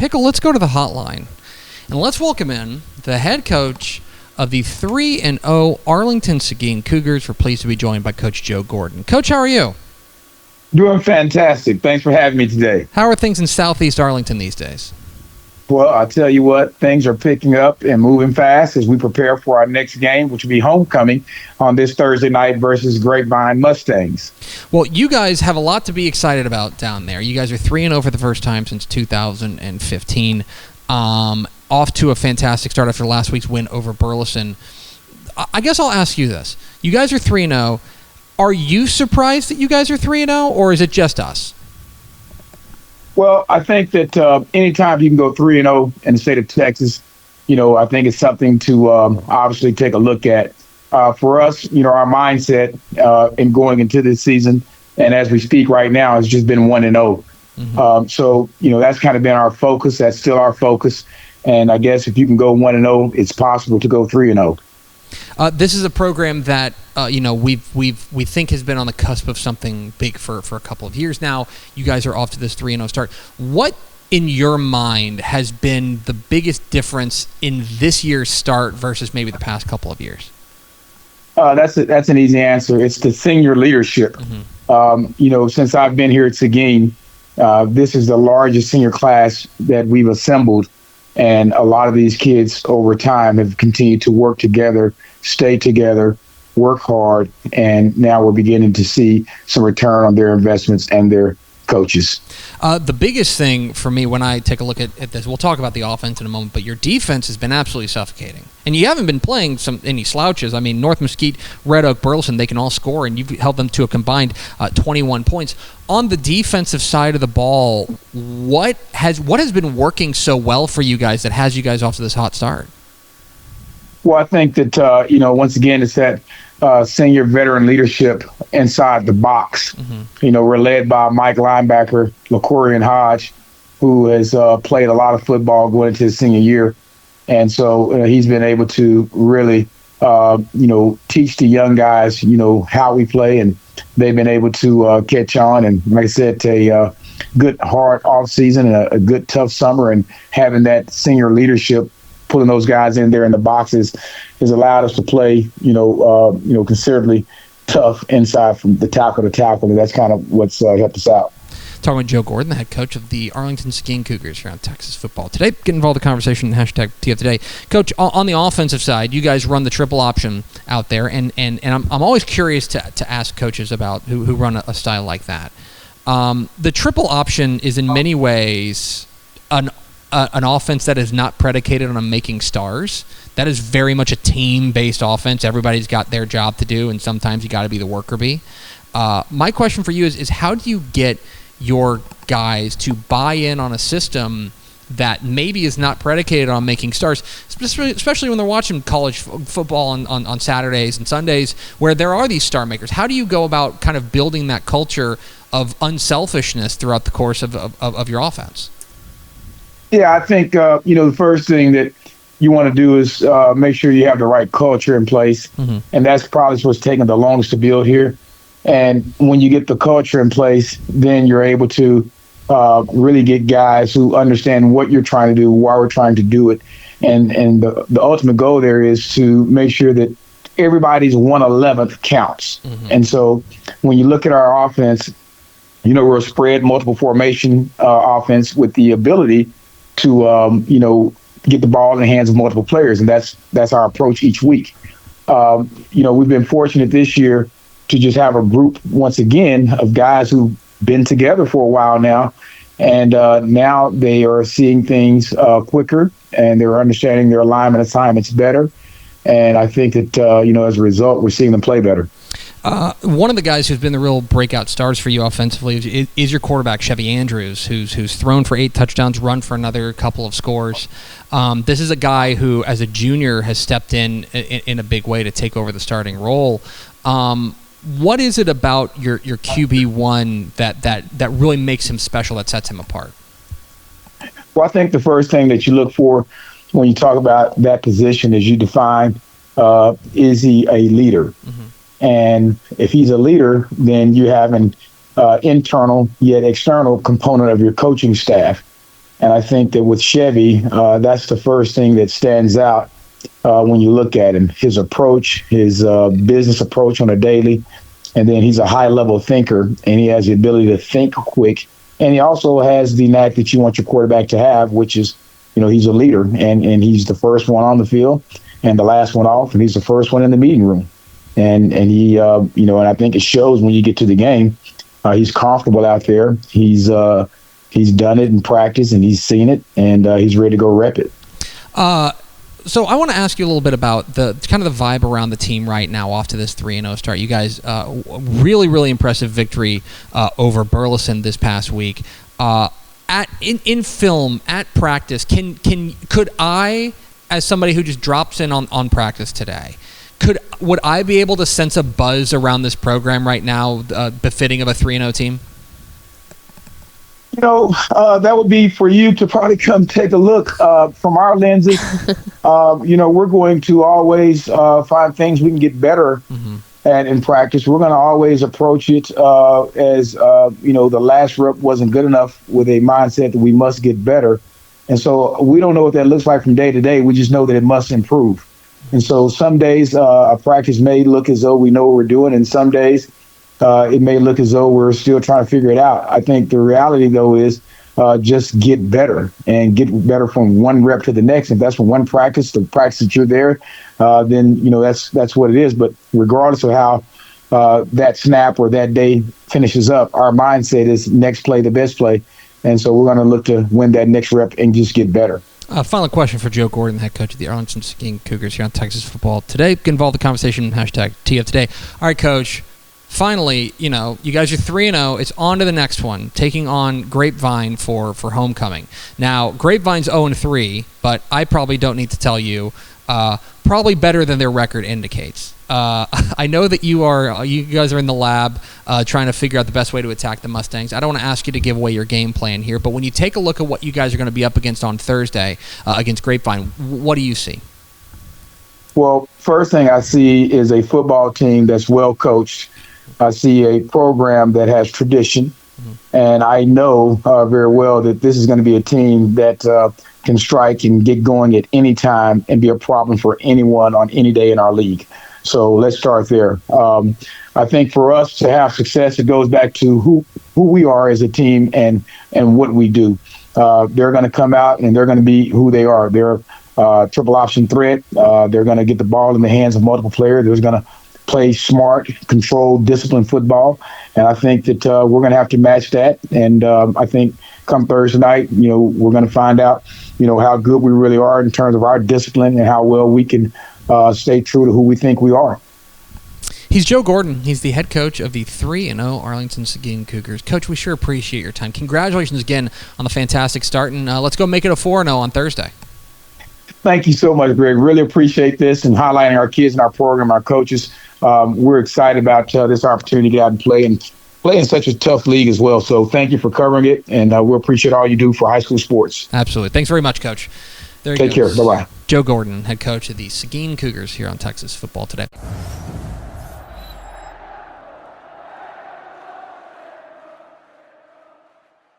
Pickle, let's go to the hotline. And let's welcome in the head coach of the 3-0 Arlington Seguin Cougars. We're pleased to be joined by Coach Joe Gordon. Coach, how are you? Doing fantastic. Thanks for having me today. How are things in Southeast Arlington these days? Well, I'll tell you what, things are picking up and moving fast as we prepare for our next game, which will be homecoming on this Thursday night versus Grapevine Mustangs. Well, you guys have a lot to be excited about down there. You guys are 3-0 for the first time since 2015. Off to a fantastic start after last week's win over Burleson. I guess I'll ask you this. You guys are 3-0. Are you surprised that you guys are 3-0, or is it just us? Well, I think that anytime you can go 3-0 in the state of Texas, I think it's something to obviously take a look at. For us, our mindset in going into this season, and as we speak right now, has just been 1-0. Mm-hmm. So, that's kind of been our focus. That's still our focus. And I guess if you can go 1-0, it's possible to go 3-0. This is a program that we think has been on the cusp of something big for a couple of years now. You guys are off to this 3-0 start. What in your mind has been the biggest difference in this year's start versus maybe the past couple of years? That's an easy answer. It's the senior leadership. Mm-hmm. Since I've been here at Seguin, this is the largest senior class that we've assembled. And a lot of these kids over time have continued to work together, stay together, work hard, and now we're beginning to see some return on their investments and their coaches. The biggest thing for me when I take a look at this, we'll talk about the offense in a moment, but your defense has been absolutely suffocating. And you haven't been playing any slouches. I mean, North Mesquite, Red Oak, Burleson, they can all score, and you've held them to a combined 21 points. On the defensive side of the ball, what has been working so well for you guys that has you guys off to this hot start? Well, I think that, once again, it's that senior veteran leadership inside the box. Mm-hmm. We're led by Mike linebacker, LaCorian Hodge, who has played a lot of football going into his senior year. And so he's been able to really, teach the young guys, how we play, and they've been able to catch on. And like I said, a good, hard off season and a good, tough summer, and having that senior leadership, pulling those guys in there in the boxes, has allowed us to play, considerably tough inside from the tackle to tackle, and that's kind of what's helped us out. Talking with Joe Gordon, the head coach of the Arlington Seguin Cougars here on Texas Football Today. Get involved in the conversation in hashtag TF Today. Coach, on the offensive side, you guys run the triple option out there, and I'm always curious to ask coaches about who run a style like that. The triple option is in many ways an offense that is not predicated on making stars. That is very much a team-based offense. Everybody's got their job to do, and sometimes you got to be the worker bee. My question for you is how do you get your guys to buy in on a system that maybe is not predicated on making stars, especially when they're watching college football on Saturdays and Sundays where there are these star makers? How do you go about kind of building that culture of unselfishness throughout the course of your offense? Yeah, I think, the first thing that you want to do is make sure you have the right culture in place. Mm-hmm. And that's probably what's taking the longest to build here. And when you get the culture in place, then you're able to really get guys who understand what you're trying to do, why we're trying to do it. And the ultimate goal there is to make sure that everybody's 1/11th counts. Mm-hmm. And so when you look at our offense, we're a spread multiple formation offense with the ability to, get the ball in the hands of multiple players. And that's our approach each week. We've been fortunate this year to just have a group, once again, of guys who've been together for a while now. And now they are seeing things quicker, and they're understanding their alignment assignments better. And I think that, as a result, we're seeing them play better. One of the guys who's been the real breakout stars for you offensively is your quarterback, Chevy Andrews, who's thrown for 8 touchdowns, run for another couple of scores. This is a guy who, as a junior, has stepped in a big way to take over the starting role. What is it about your QB1 that really makes him special, that sets him apart? Well, I think the first thing that you look for when you talk about that position is you define, is he a leader? Mm-hmm. And if he's a leader, then you have an internal yet external component of your coaching staff. And I think that with Chevy, that's the first thing that stands out when you look at him. His approach, his business approach on a daily, and then he's a high-level thinker, and he has the ability to think quick. And he also has the knack that you want your quarterback to have, which is, he's a leader, and he's the first one on the field and the last one off, and he's the first one in the meeting room. And he, and I think it shows when you get to the game. He's comfortable out there. He's done it in practice, and he's seen it, and he's ready to go rep it. So I want to ask you a little bit about the kind of the vibe around the team right now off to this 3-0 start. You guys, really, really impressive victory over Burleson this past week. In film, at practice, could I, as somebody who just drops in on practice today, would I be able to sense a buzz around this program right now befitting of a 3-0 team? That would be for you to probably come take a look. From our lenses, we're going to always find things we can get better at in practice. We're going to always approach it as, the last rep wasn't good enough, with a mindset that we must get better. And so we don't know what that looks like from day to day. We just know that it must improve. And so some days a practice may look as though we know what we're doing, and some days it may look as though we're still trying to figure it out. I think the reality, though, is just get better and get better from one rep to the next. If that's from one practice to practice that you're there, then, that's what it is. But regardless of how that snap or that day finishes up, our mindset is next play, the best play. And so we're going to look to win that next rep and just get better. Final question for Joe Gordon, the head coach of the Arlington Seguin Cougars here on Texas Football Today. Get involved in the conversation, hashtag TF Today. All right, Coach. Finally, you guys are 3-0. It's on to the next one, taking on Grapevine for homecoming. Now, Grapevine's 0-3, but I probably don't need to tell you, probably better than their record indicates. I know that you guys are in the lab trying to figure out the best way to attack the Mustangs. I don't want to ask you to give away your game plan here, but when you take a look at what you guys are going to be up against on Thursday against Grapevine, what do you see? Well, first thing I see is a football team that's well coached. I see a program that has tradition, and I know very well that this is going to be a team that can strike and get going at any time and be a problem for anyone on any day in our league. So let's start there. I think for us to have success, it goes back to who we are as a team and what we do. They're going to come out and they're going to be who they are. They're triple option threat. They're going to get the ball in the hands of multiple players. They're going to play smart, controlled, disciplined football. And I think that we're going to have to match that. And I think come Thursday night, we're going to find out, how good we really are in terms of our discipline and how well we can stay true to who we think we are. He's Joe Gordon. He's the head coach of the 3-0 Arlington Seguin Cougars. Coach, we sure appreciate your time. Congratulations again on the fantastic start, and let's go make it a 4-0 on Thursday. Thank you so much, Greg. Really appreciate this and highlighting our kids and our program, our coaches. We're excited about this opportunity to get out and play in such a tough league as well. So thank you for covering it, and we appreciate all you do for high school sports. Absolutely. Thanks very much, Coach. Take care. Bye-bye. Joe Gordon, head coach of the Seguin Cougars here on Texas Football Today.